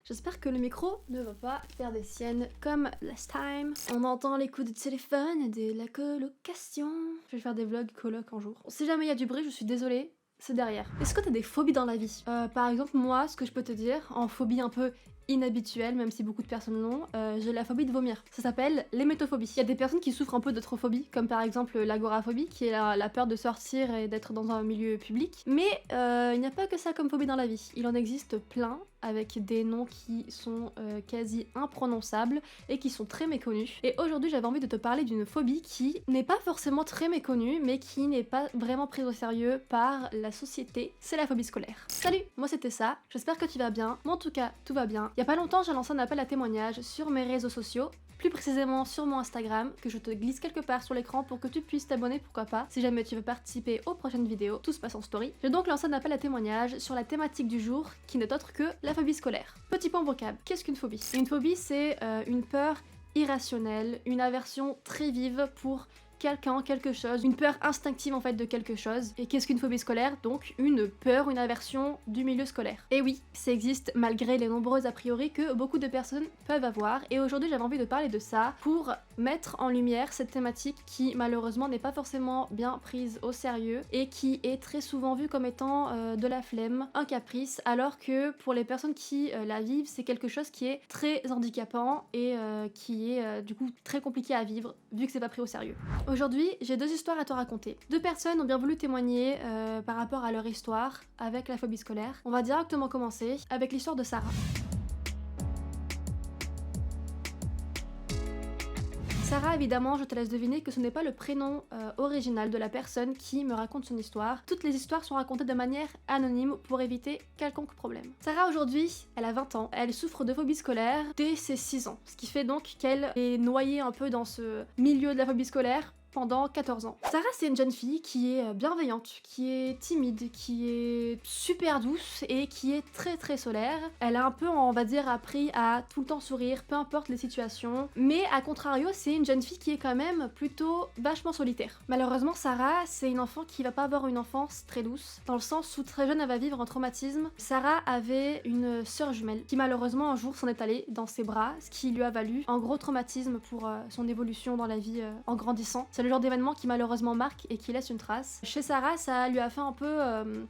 J'espère que le micro ne va pas faire des siennes comme last time. On entend les coups de téléphone de la colocation. Je vais faire des vlogs coloc un jour. Si jamais il y a du bruit, je suis désolée, c'est derrière. Est-ce que t'as des phobies dans la vie? Par exemple, moi, ce que je peux te dire, en phobie un peu inhabituelle, même si beaucoup de personnes l'ont, j'ai la phobie de vomir. Ça s'appelle l'hémétophobie. Il y a des personnes qui souffrent un peu d'autres phobies, comme par exemple l'agoraphobie, qui est la peur de sortir et d'être dans un milieu public. Mais il n'y a pas que ça comme phobie dans la vie. Il en existe plein, avec des noms qui sont quasi imprononçables et qui sont très méconnus. Et aujourd'hui, j'avais envie de te parler d'une phobie qui n'est pas forcément très méconnue, mais qui n'est pas vraiment prise au sérieux par la société. C'est la phobie scolaire. Salut, moi c'était ça. J'espère que tu vas bien. Moi en tout cas, tout va bien. Il y a pas longtemps, j'ai lancé un appel à témoignages sur mes réseaux sociaux. Plus précisément sur mon Instagram, que je te glisse quelque part sur l'écran pour que tu puisses t'abonner, pourquoi pas, si jamais tu veux participer aux prochaines vidéos, tout se passe en story. J'ai donc lancé un appel à témoignages sur la thématique du jour, qui n'est autre que la phobie scolaire. Petit point vocable, qu'est-ce qu'une phobie? Une phobie, c'est une peur irrationnelle, une aversion très vive pour quelqu'un, quelque chose, une peur instinctive en fait de quelque chose. Et qu'est-ce qu'une phobie scolaire? Donc une peur, une aversion du milieu scolaire. Et oui, ça existe malgré les nombreux a priori que beaucoup de personnes peuvent avoir. Et aujourd'hui j'avais envie de parler de ça pour mettre en lumière cette thématique qui malheureusement n'est pas forcément bien prise au sérieux et qui est très souvent vue comme étant de la flemme, un caprice, alors que pour les personnes qui la vivent, c'est quelque chose qui est très handicapant et qui est du coup très compliqué à vivre vu que c'est pas pris au sérieux. Aujourd'hui, j'ai deux histoires à te raconter. Deux personnes ont bien voulu témoigner par rapport à leur histoire avec la phobie scolaire. On va directement commencer avec l'histoire de Sarah. Sarah, évidemment, je te laisse deviner que ce n'est pas le prénom original de la personne qui me raconte son histoire. Toutes les histoires sont racontées de manière anonyme pour éviter quelconque problème. Sarah, aujourd'hui, elle a 20 ans. Elle souffre de phobie scolaire dès ses 6 ans. Ce qui fait donc qu'elle est noyée un peu dans ce milieu de la phobie scolaire pendant 14 ans. Sarah, c'est une jeune fille qui est bienveillante, qui est timide, qui est super douce et qui est très solaire. Elle a un peu, on va dire, appris à tout le temps sourire, peu importe les situations. Mais à contrario, c'est une jeune fille qui est quand même plutôt vachement solitaire. Malheureusement, Sarah, c'est une enfant qui va pas avoir une enfance très douce, dans le sens où très jeune, elle va vivre un traumatisme. Sarah avait une sœur jumelle qui malheureusement un jour s'en est allée dans ses bras, ce qui lui a valu un gros traumatisme pour son évolution dans la vie en grandissant. C'est le genre d'événement qui malheureusement marque et qui laisse une trace. Chez Sarah, ça lui a fait un peu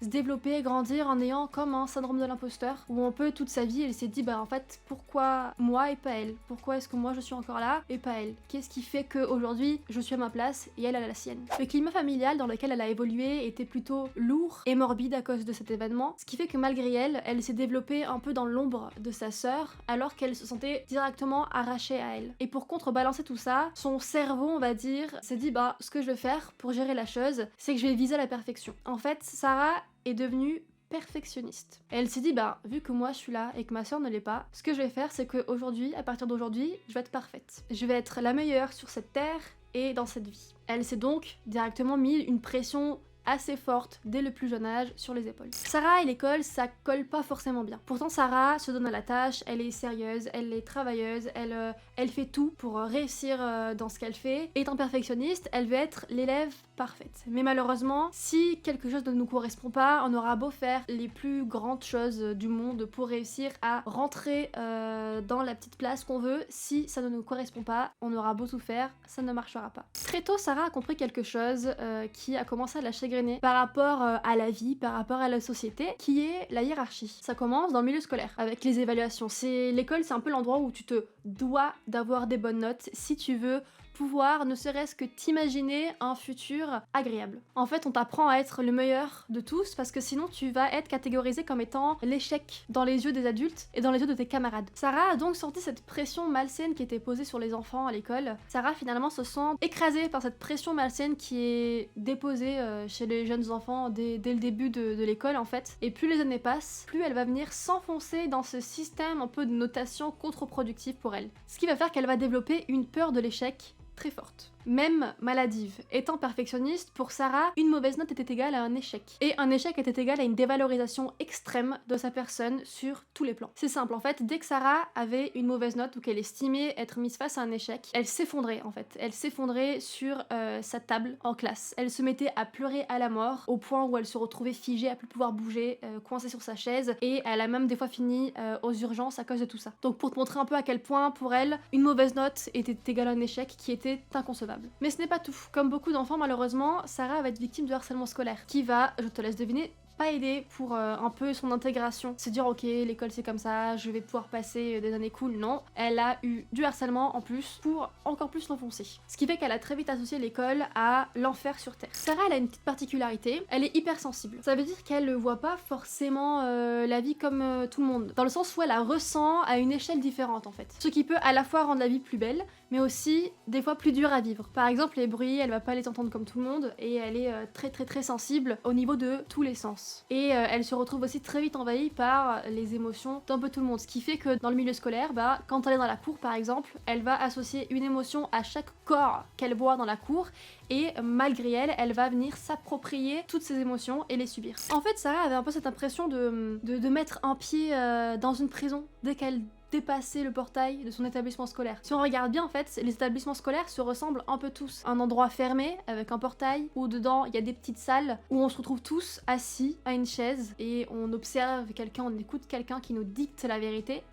se développer, grandir en ayant comme un syndrome de l'imposteur, où un peu toute sa vie, elle s'est dit bah en fait pourquoi moi et pas elle? Pourquoi est-ce que moi je suis encore là et pas elle? Qu'est-ce qui fait qu'aujourd'hui je suis à ma place et elle a la sienne? Le climat familial dans lequel elle a évolué était plutôt lourd et morbide à cause de cet événement, ce qui fait que malgré elle, elle s'est développée un peu dans l'ombre de sa sœur alors qu'elle se sentait directement arrachée à elle. Et pour contrebalancer tout ça, son cerveau, on va dire, s'est dit bah ce que je vais faire pour gérer la chose, c'est que je vais viser la perfection. En fait, Sarah est devenue perfectionniste. Elle s'est dit bah vu que moi je suis là et que ma soeur ne l'est pas, ce que je vais faire c'est qu'aujourd'hui, à partir d'aujourd'hui, je vais être parfaite. Je vais être la meilleure sur cette terre et dans cette vie. Elle s'est donc directement mis une pression assez forte dès le plus jeune âge sur les épaules. Sarah et l'école, ça colle pas forcément bien. Pourtant Sarah se donne à la tâche, elle est sérieuse, elle est travailleuse, elle fait tout pour réussir dans ce qu'elle fait. Étant perfectionniste, elle veut être l'élève parfaite. Mais malheureusement, si quelque chose ne nous correspond pas, on aura beau faire les plus grandes choses du monde pour réussir à rentrer dans la petite place qu'on veut, si ça ne nous correspond pas, on aura beau tout faire, ça ne marchera pas. Très tôt, Sarah a compris quelque chose qui a commencé à la chagrer par rapport à la vie, par rapport à la société, qui est la hiérarchie. Ça commence dans le milieu scolaire, avec les évaluations. L'école, c'est un peu l'endroit où tu te dois d'avoir des bonnes notes si tu veux pouvoir ne serait-ce que t'imaginer un futur agréable. En fait, on t'apprend à être le meilleur de tous parce que sinon tu vas être catégorisé comme étant l'échec dans les yeux des adultes et dans les yeux de tes camarades. Sarah a donc senti cette pression malsaine qui était posée sur les enfants à l'école. Sarah finalement se sent écrasée par cette pression malsaine qui est déposée chez les jeunes enfants dès le début de l'école en fait. Et plus les années passent, plus elle va venir s'enfoncer dans ce système un peu de notation contre-productive pour elle. Ce qui va faire qu'elle va développer une peur de l'échec très forte. même maladive. Étant perfectionniste, pour Sarah, une mauvaise note était égale à un échec. Et un échec était égal à une dévalorisation extrême de sa personne sur tous les plans. C'est simple, en fait, dès que Sarah avait une mauvaise note ou qu'elle estimait être mise face à un échec, elle s'effondrait en fait. Elle s'effondrait sur sa table en classe. Elle se mettait à pleurer à la mort, au point où elle se retrouvait figée, à plus pouvoir bouger, coincée sur sa chaise, et elle a même des fois fini aux urgences à cause de tout ça. Donc pour te montrer un peu à quel point, pour elle, une mauvaise note était égale à un échec qui était inconcevable. Mais ce n'est pas tout. Comme beaucoup d'enfants, malheureusement, Sarah va être victime de harcèlement scolaire, qui va, je te laisse deviner, pas aider pour un peu son intégration. Se dire ok, l'école c'est comme ça, je vais pouvoir passer des années cool. Non, elle a eu du harcèlement en plus pour encore plus l'enfoncer. Ce qui fait qu'elle a très vite associé l'école à l'enfer sur terre. Sarah, elle a une petite particularité, elle est hypersensible. Ça veut dire qu'elle ne voit pas forcément la vie comme tout le monde, dans le sens où elle la ressent à une échelle différente en fait. Ce qui peut à la fois rendre la vie plus belle, mais aussi des fois plus dure à vivre. Par exemple, les bruits, elle va pas les entendre comme tout le monde, et elle est très sensible au niveau de tous les sens. Et elle se retrouve aussi très vite envahie par les émotions d'un peu tout le monde, ce qui fait que dans le milieu scolaire, quand elle est dans la cour par exemple, elle va associer une émotion à chaque corps qu'elle voit dans la cour, et malgré elle, elle va venir s'approprier toutes ces émotions et les subir. En fait, Sarah avait un peu cette impression de mettre un pied dans une prison dès qu'elle dépasser le portail de son établissement scolaire. Si on regarde bien en fait, les établissements scolaires se ressemblent un peu tous. Un endroit fermé avec un portail où dedans il y a des petites salles où on se retrouve tous assis à une chaise et on observe quelqu'un, on écoute quelqu'un qui nous dicte la vérité,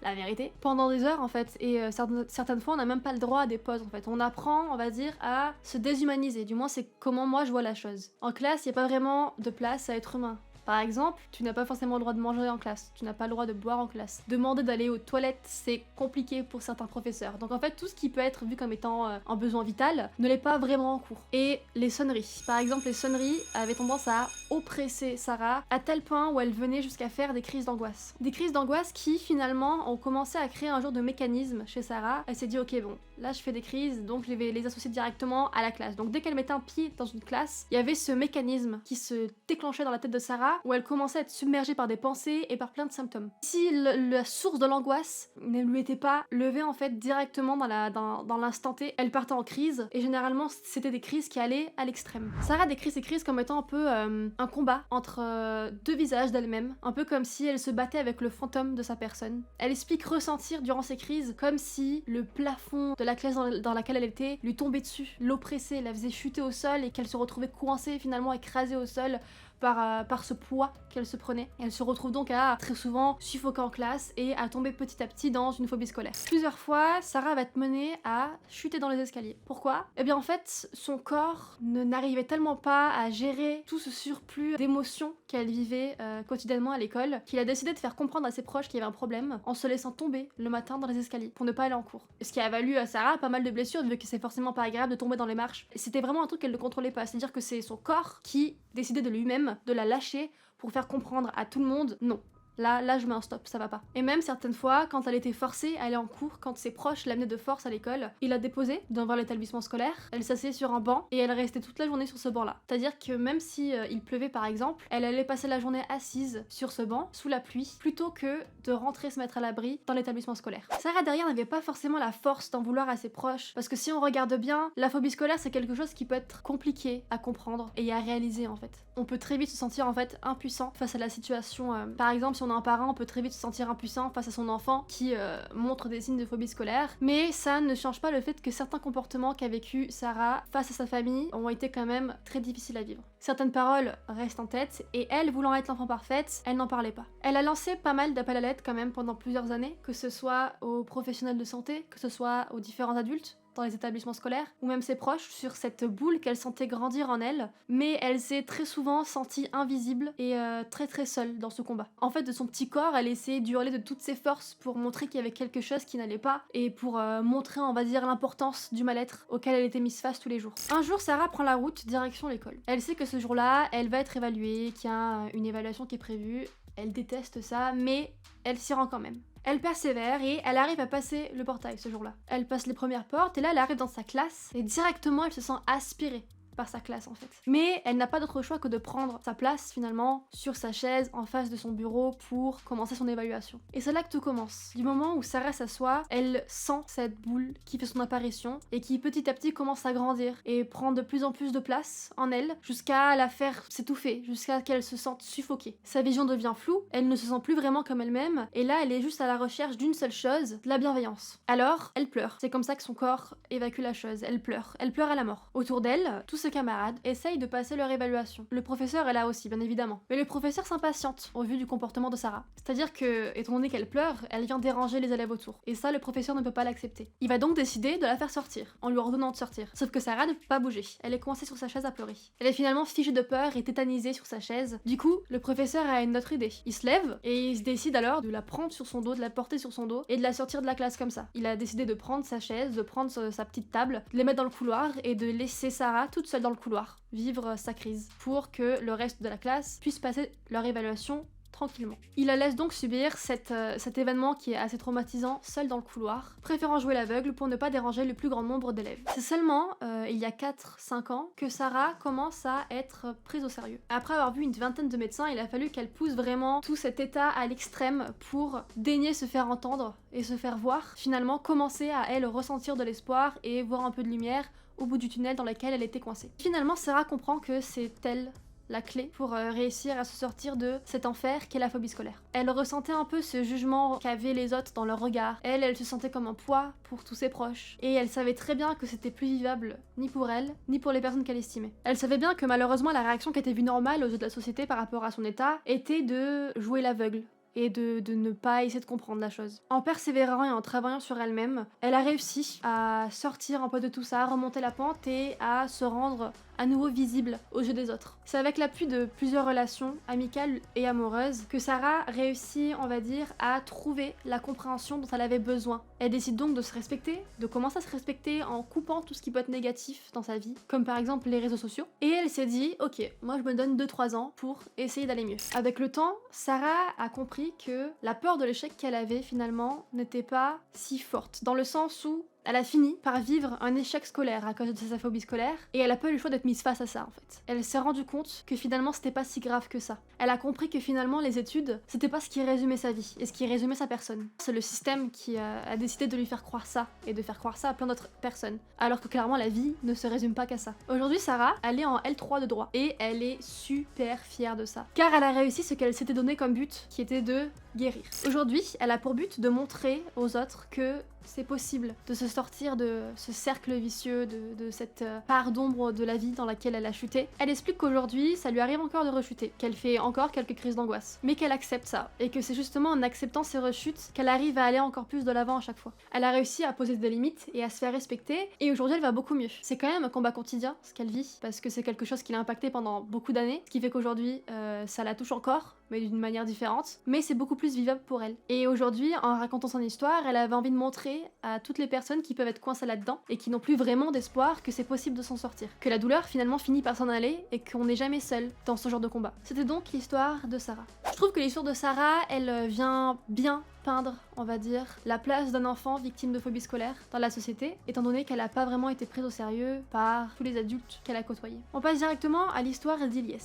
pendant des heures en fait. Et certaines fois on n'a même pas le droit à des pauses en fait. On apprend, on va dire, à se déshumaniser. Du moins c'est comment moi je vois la chose. En classe, il n'y a pas vraiment de place à être humain. Par exemple, tu n'as pas forcément le droit de manger en classe, tu n'as pas le droit de boire en classe. Demander d'aller aux toilettes, c'est compliqué pour certains professeurs. Donc en fait, tout ce qui peut être vu comme étant un besoin vital ne l'est pas vraiment en cours. Et les sonneries. Par exemple, les sonneries avaient tendance à oppresser Sarah à tel point où elle venait jusqu'à faire des crises d'angoisse. Des crises d'angoisse qui finalement ont commencé à créer un genre de mécanisme chez Sarah. Elle s'est dit ok bon, là je fais des crises, donc je vais les associer directement à la classe. Donc dès qu'elle mettait un pied dans une classe, il y avait ce mécanisme qui se déclenchait dans la tête de Sarah, où elle commençait à être submergée par des pensées et par plein de symptômes. Si la source de l'angoisse ne lui était pas levée en fait directement dans l'instant T, elle partait en crise, et généralement c'était des crises qui allaient à l'extrême. Sarah décrit ces crises comme étant un peu un combat entre deux visages d'elle-même, un peu comme si elle se battait avec le fantôme de sa personne. Elle explique ressentir durant ces crises comme si le plafond de la classe dans laquelle elle était lui tombait dessus, l'oppressait, la faisait chuter au sol et qu'elle se retrouvait coincée, finalement écrasée au sol par ce poids qu'elle se prenait. Et elle se retrouve donc à très souvent suffoquer en classe et à tomber petit à petit dans une phobie scolaire. Plusieurs fois, Sarah va être menée à chuter dans les escaliers. Pourquoi ? Eh bien en fait, son corps n'arrivait tellement pas à gérer tout ce surplus d'émotions qu'elle vivait quotidiennement à l'école, qu'il a décidé de faire comprendre à ses proches qu'il y avait un problème en se laissant tomber le matin dans les escaliers pour ne pas aller en cours. Ce qui a valu à Sarah pas mal de blessures, vu que c'est forcément pas agréable de tomber dans les marches. Et c'était vraiment un truc qu'elle ne contrôlait pas, c'est-à-dire que c'est son corps qui décidait de lui-même de la lâcher pour faire comprendre à tout le monde non. Là, je mets un stop, ça va pas. Et même certaines fois, quand elle était forcée à aller en cours, quand ses proches l'amenaient de force à l'école, il la déposait devant l'établissement scolaire, elle s'asseyait sur un banc et elle restait toute la journée sur ce banc-là. C'est-à-dire que même si il pleuvait par exemple, elle allait passer la journée assise sur ce banc, sous la pluie, plutôt que de rentrer se mettre à l'abri dans l'établissement scolaire. Sarah derrière n'avait pas forcément la force d'en vouloir à ses proches, parce que si on regarde bien, la phobie scolaire c'est quelque chose qui peut être compliqué à comprendre et à réaliser en fait. On peut très vite se sentir en fait impuissant face à la situation. Par exemple, si on a un parent, on peut très vite se sentir impuissant face à son enfant qui montre des signes de phobie scolaire, mais ça ne change pas le fait que certains comportements qu'a vécu Sarah face à sa famille ont été quand même très difficiles à vivre. Certaines paroles restent en tête, et elle, voulant être l'enfant parfaite, elle n'en parlait pas. Elle a lancé pas mal d'appels à l'aide quand même pendant plusieurs années, que ce soit aux professionnels de santé, que ce soit aux différents adultes dans les établissements scolaires, ou même ses proches, sur cette boule qu'elle sentait grandir en elle, mais elle s'est très souvent sentie invisible et très seule dans ce combat. En fait, de son petit corps, elle essayait d'hurler de toutes ses forces pour montrer qu'il y avait quelque chose qui n'allait pas, et pour montrer, on va dire, l'importance du mal-être auquel elle était mise face tous les jours. Un jour, Sarah prend la route direction l'école. Elle sait que ce jour-là, elle va être évaluée, qu'il y a une évaluation qui est prévue, elle déteste ça, mais elle s'y rend quand même. Elle persévère et elle arrive à passer le portail ce jour-là. Elle passe les premières portes et là elle arrive dans sa classe et directement elle se sent aspirée par sa classe en fait. Mais elle n'a pas d'autre choix que de prendre sa place finalement sur sa chaise en face de son bureau pour commencer son évaluation. Et c'est là que tout commence. Du moment où Sarah s'assoit, elle sent cette boule qui fait son apparition et qui petit à petit commence à grandir et prend de plus en plus de place en elle jusqu'à la faire s'étouffer, jusqu'à qu'elle se sente suffoquée. Sa vision devient floue, elle ne se sent plus vraiment comme elle-même et là elle est juste à la recherche d'une seule chose, de la bienveillance. Alors, elle pleure. C'est comme ça que son corps évacue la chose. Elle pleure à la mort. Autour d'elle, tous ses camarades essayent de passer leur évaluation. Le professeur est là aussi, bien évidemment. Mais le professeur s'impatiente au vu du comportement de Sarah. C'est-à-dire que, étant donné qu'elle pleure, elle vient déranger les élèves autour. Et ça, le professeur ne peut pas l'accepter. Il va donc décider de la faire sortir, en lui ordonnant de sortir. Sauf que Sarah ne peut pas bouger. Elle est coincée sur sa chaise à pleurer. Elle est finalement figée de peur et tétanisée sur sa chaise. Du coup, le professeur a une autre idée. Il se lève et il se décide alors de la prendre sur son dos, de la porter sur son dos et de la sortir de la classe comme ça. Il a décidé de prendre sa chaise, de prendre sa petite table, de les mettre dans le couloir et de laisser Sarah toute seule dans le couloir vivre sa crise pour que le reste de la classe puisse passer leur évaluation tranquillement. Il la laisse donc subir cet événement qui est assez traumatisant seule dans le couloir, préférant jouer l'aveugle pour ne pas déranger le plus grand nombre d'élèves. C'est seulement il y a 4-5 ans que Sarah commence à être prise au sérieux. Après avoir vu une vingtaine de médecins, il a fallu qu'elle pousse vraiment tout cet état à l'extrême pour daigner se faire entendre et se faire voir, finalement commencer à elle ressentir de l'espoir et voir un peu de lumière au bout du tunnel dans lequel elle était coincée. Finalement, Sarah comprend que c'est elle la clé pour réussir à se sortir de cet enfer qu'est la phobie scolaire. Elle ressentait un peu ce jugement qu'avaient les autres dans leur regard. Elle se sentait comme un poids pour tous ses proches. Et elle savait très bien que c'était plus vivable ni pour elle, ni pour les personnes qu'elle estimait. Elle savait bien que malheureusement la réaction qui était vue normale aux yeux de la société par rapport à son état était de jouer l'aveugle et de ne pas essayer de comprendre la chose. En persévérant et en travaillant sur elle-même, elle a réussi à sortir un peu de tout ça, à remonter la pente et à se rendre à nouveau visible aux yeux des autres. C'est avec l'appui de plusieurs relations amicales et amoureuses que Sarah réussit, on va dire, à trouver la compréhension dont elle avait besoin. Elle décide donc de se respecter, de commencer à se respecter en coupant tout ce qui peut être négatif dans sa vie, comme par exemple les réseaux sociaux. Et elle s'est dit, ok, moi je me donne 2-3 ans pour essayer d'aller mieux. Avec le temps, Sarah a compris que la peur de l'échec qu'elle avait finalement n'était pas si forte, dans le sens où elle a fini par vivre un échec scolaire à cause de sa phobie scolaire et elle a pas eu le choix d'être mise face à ça en fait. Elle s'est rendue compte que finalement c'était pas si grave que ça. Elle a compris que finalement les études c'était pas ce qui résumait sa vie et ce qui résumait sa personne. C'est le système qui a décidé de lui faire croire ça et de faire croire ça à plein d'autres personnes. Alors que clairement la vie ne se résume pas qu'à ça. Aujourd'hui Sarah, elle est en L3 de droit et elle est super fière de ça. Car elle a réussi ce qu'elle s'était donné comme but qui était de guérir. Aujourd'hui, elle a pour but de montrer aux autres que c'est possible de se sortir de ce cercle vicieux, de cette part d'ombre de la vie dans laquelle elle a chuté. Elle explique qu'aujourd'hui, ça lui arrive encore de rechuter, qu'elle fait encore quelques crises d'angoisse, mais qu'elle accepte ça, et que c'est justement en acceptant ses rechutes qu'elle arrive à aller encore plus de l'avant à chaque fois. Elle a réussi à poser des limites et à se faire respecter, et aujourd'hui elle va beaucoup mieux. C'est quand même un combat quotidien, ce qu'elle vit, parce que c'est quelque chose qui l'a impacté pendant beaucoup d'années, ce qui fait qu'aujourd'hui, ça la touche encore, mais d'une manière différente, mais c'est beaucoup plus vivable pour elle. Et aujourd'hui, en racontant son histoire, elle avait envie de montrer à toutes les personnes qui peuvent être coincées là-dedans et qui n'ont plus vraiment d'espoir que c'est possible de s'en sortir. Que la douleur finalement finit par s'en aller et qu'on n'est jamais seul dans ce genre de combat. C'était donc l'histoire de Sarah. Je trouve que l'histoire de Sarah, elle vient bien peindre, on va dire, la place d'un enfant victime de phobie scolaire dans la société, étant donné qu'elle n'a pas vraiment été prise au sérieux par tous les adultes qu'elle a côtoyés. On passe directement à l'histoire d'Ilyes.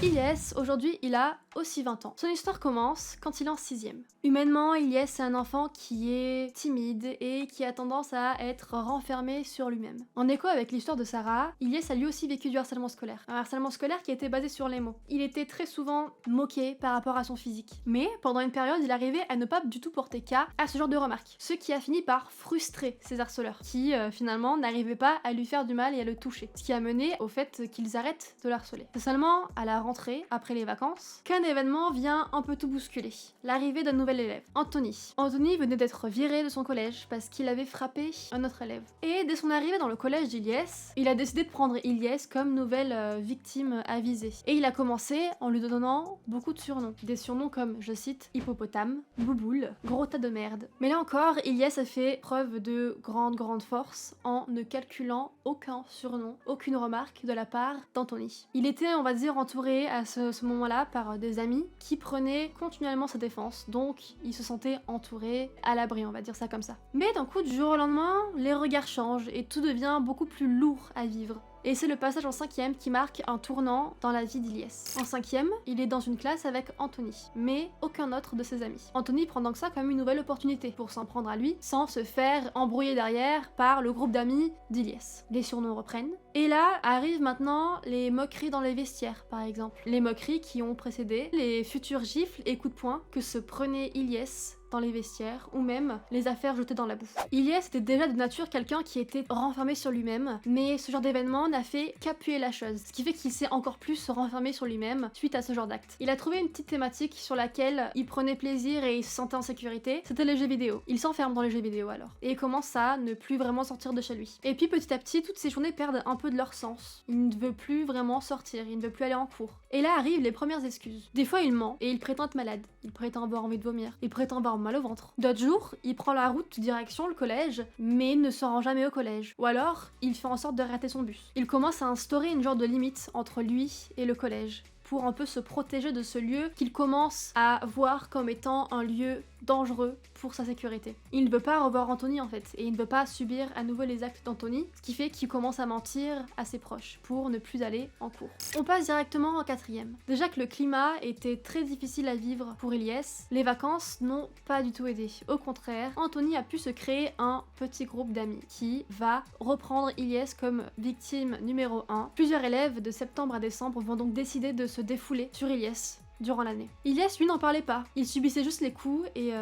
Ilyes, aujourd'hui, il a aussi 20 ans. Son histoire commence quand il est en 6ème. Humainement, Ilyes, c'est un enfant qui est timide et qui a tendance à être renfermé sur lui-même. En écho avec l'histoire de Sarah, Ilyes a lui aussi vécu du harcèlement scolaire. Un harcèlement scolaire qui était basé sur les mots. Il était très souvent moqué par rapport à son physique. Mais pendant une période, il arrivait à ne pas du tout porter cas à ce genre de remarques. Ce qui a fini par frustrer ses harceleurs, qui finalement n'arrivaient pas à lui faire du mal et à le toucher. Ce qui a mené au fait qu'ils arrêtent de le harceler. C'est seulement à la rentrée, après les vacances, qu'un événement vient un peu tout bousculer. L'arrivée d'un nouvel élève, Anthony. Anthony venait d'être viré de son collège parce qu'il avait frappé un autre élève. Et dès son arrivée dans le collège d'Ilyes, il a décidé de prendre Ilyes comme nouvelle victime à viser. Et il a commencé en lui donnant beaucoup de surnoms. Des surnoms comme, je cite, hippopotame, bouboule, gros tas de merde. Mais là encore, Ilyes a fait preuve de grande force en ne calculant aucun surnom, aucune remarque de la part d'Anthony. Il était, on va dire, entouré harcelé à ce moment-là par des amis qui prenaient continuellement sa défense, donc il se sentait entouré, à l'abri, on va dire ça comme ça. Mais d'un coup, du jour au lendemain, les regards changent et tout devient beaucoup plus lourd à vivre. Et c'est le passage en 5e qui marque un tournant dans la vie d'Ilyes. En 5e, il est dans une classe avec Anthony, mais aucun autre de ses amis. Anthony prend donc ça comme une nouvelle opportunité pour s'en prendre à lui, sans se faire embrouiller derrière par le groupe d'amis d'Ilyes. Les surnoms reprennent. Et là arrivent maintenant les moqueries dans les vestiaires, par exemple. Les moqueries qui ont précédé les futures gifles et coups de poing que se prenait Ilyes dans les vestiaires, ou même les affaires jetées dans la boue. Ilyes était déjà de nature quelqu'un qui était renfermé sur lui-même, mais ce genre d'événement n'a fait qu'appuyer la chose, ce qui fait qu'il s'est encore plus se renfermer sur lui-même suite à ce genre d'acte. Il a trouvé une petite thématique sur laquelle il prenait plaisir et il se sentait en sécurité, c'était les jeux vidéo. Il s'enferme dans les jeux vidéo alors, et commence à ne plus vraiment sortir de chez lui. Et puis petit à petit, toutes ces journées perdent un peu de leur sens. Il ne veut plus vraiment sortir, il ne veut plus aller en cours. Et là arrivent les premières excuses. Des fois il ment, et il prétend être malade, il prétend avoir envie de vomir, il prétend avoir mal au ventre. D'autres jours, il prend la route direction le collège, mais ne se rend jamais au collège. Ou alors, il fait en sorte de rater son bus. Il commence à instaurer une genre de limite entre lui et le collège, pour un peu se protéger de ce lieu qu'il commence à voir comme étant un lieu dangereux pour sa sécurité. Il ne veut pas revoir Anthony en fait, et il ne veut pas subir à nouveau les actes d'Anthony, ce qui fait qu'il commence à mentir à ses proches pour ne plus aller en cours. On passe directement en 4e. Déjà que le climat était très difficile à vivre pour Ilyes, les vacances n'ont pas du tout aidé. Au contraire, Anthony a pu se créer un petit groupe d'amis qui va reprendre Ilyes comme victime numéro 1. Plusieurs élèves de septembre à décembre vont donc décider de se défouler sur Ilyes durant l'année. Ilyes, lui, n'en parlait pas. Il subissait juste les coups et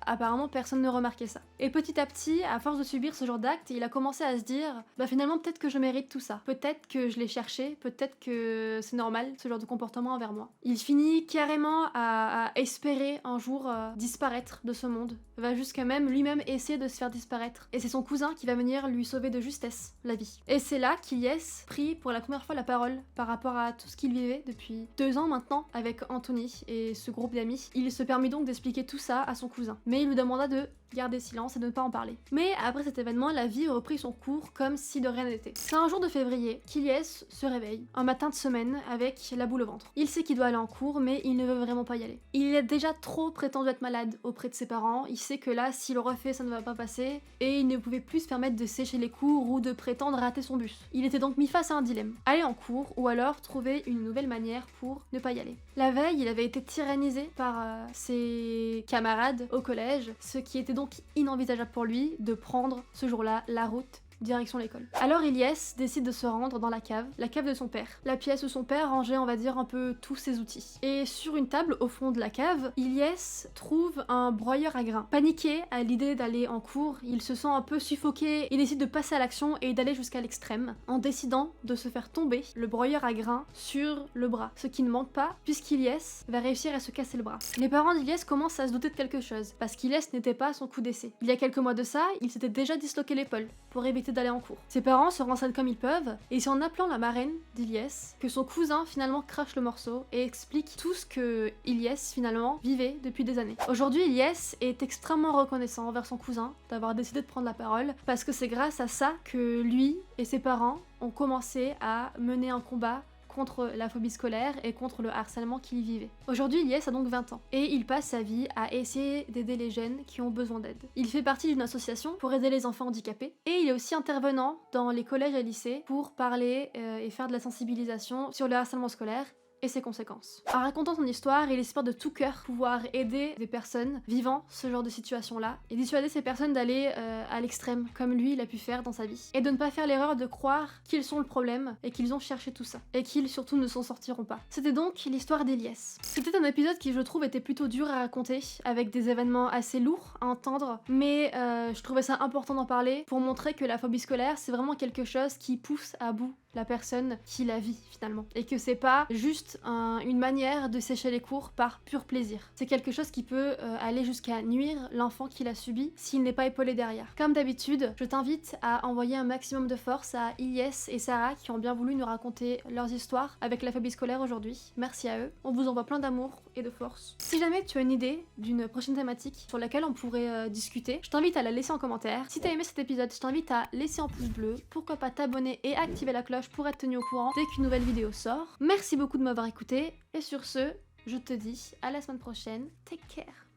apparemment personne ne remarquait ça. Et petit à petit, à force de subir ce genre d'actes, il a commencé à se dire bah finalement peut-être que je mérite tout ça. Peut-être que je l'ai cherché, peut-être que c'est normal ce genre de comportement envers moi. Il finit carrément à espérer un jour disparaître de ce monde. Va jusqu'à même lui-même essayer de se faire disparaître. Et c'est son cousin qui va venir lui sauver de justesse la vie. Et c'est là qu'Ilyes prit pour la première fois la parole par rapport à tout ce qu'il vivait depuis 2 ans maintenant avec Anthony et ce groupe d'amis. Il se permit donc d'expliquer tout ça à son cousin, mais il lui demanda de garder silence et de ne pas en parler. Mais après cet événement, la vie reprit son cours comme si de rien n'était. C'est un jour de février qu'Ilyes se réveille, un matin de semaine, avec la boule au ventre. Il sait qu'il doit aller en cours, mais il ne veut vraiment pas y aller. Il a déjà trop prétendu être malade auprès de ses parents, il sait que là, s'il le refait, ça ne va pas passer, et il ne pouvait plus se permettre de sécher les cours ou de prétendre rater son bus. Il était donc mis face à un dilemme. Aller en cours, ou alors trouver une nouvelle manière pour ne pas y aller. La veille, il avait été tyrannisé par ses camarades au collège, ce qui était donc inenvisageable pour lui de prendre ce jour-là la route direction l'école. Alors Ilyes décide de se rendre dans la cave de son père. La pièce où son père rangeait, on va dire, un peu tous ses outils. Et sur une table au fond de la cave, Ilyes trouve un broyeur à grains. Paniqué à l'idée d'aller en cours, il se sent un peu suffoqué et décide de passer à l'action et d'aller jusqu'à l'extrême, en décidant de se faire tomber le broyeur à grains sur le bras. Ce qui ne manque pas, puisqu'Ilyes va réussir à se casser le bras. Les parents d'Ilyes commencent à se douter de quelque chose, parce qu'Ilyes n'était pas à son coup d'essai. Il y a quelques mois de ça, il s'était déjà disloqué l'épaule pour éviter d'aller en cours. Ses parents se renseignent comme ils peuvent, et c'est en appelant la marraine d'Ilyes que son cousin finalement crache le morceau et explique tout ce que Ilyes finalement vivait depuis des années. Aujourd'hui, Ilyes est extrêmement reconnaissant envers son cousin d'avoir décidé de prendre la parole, parce que c'est grâce à ça que lui et ses parents ont commencé à mener un combat contre la phobie scolaire et contre le harcèlement qu'il vivait. Aujourd'hui, Ilyes a donc 20 ans et il passe sa vie à essayer d'aider les jeunes qui ont besoin d'aide. Il fait partie d'une association pour aider les enfants handicapés et il est aussi intervenant dans les collèges et lycées pour parler et faire de la sensibilisation sur le harcèlement scolaire et ses conséquences. En racontant son histoire, il espère de tout cœur pouvoir aider des personnes vivant ce genre de situation-là et dissuader ces personnes d'aller à l'extrême, comme lui il a pu faire dans sa vie. Et de ne pas faire l'erreur de croire qu'ils sont le problème et qu'ils ont cherché tout ça. Et qu'ils surtout ne s'en sortiront pas. C'était donc l'histoire d'Ilyes. C'était un épisode qui, je trouve, était plutôt dur à raconter, avec des événements assez lourds à entendre, mais je trouvais ça important d'en parler pour montrer que la phobie scolaire, c'est vraiment quelque chose qui pousse à bout la personne qui la vit finalement. Et que c'est pas juste une manière de sécher les cours par pur plaisir. C'est quelque chose qui peut aller jusqu'à nuire l'enfant qui l'a subi s'il n'est pas épaulé derrière. Comme d'habitude, je t'invite à envoyer un maximum de force à Ilyes et Sarah qui ont bien voulu nous raconter leurs histoires avec la phobie scolaire aujourd'hui. Merci à eux. On vous envoie plein d'amour et de force. Si jamais tu as une idée d'une prochaine thématique sur laquelle on pourrait discuter, je t'invite à la laisser en commentaire. Si t'as aimé cet épisode, je t'invite à laisser un pouce bleu, pourquoi pas t'abonner et activer la cloche cloche pour être tenu au courant dès qu'une nouvelle vidéo sort. Merci beaucoup de m'avoir écouté et sur ce, je te dis à la semaine prochaine. Take care.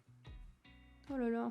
Oh là là.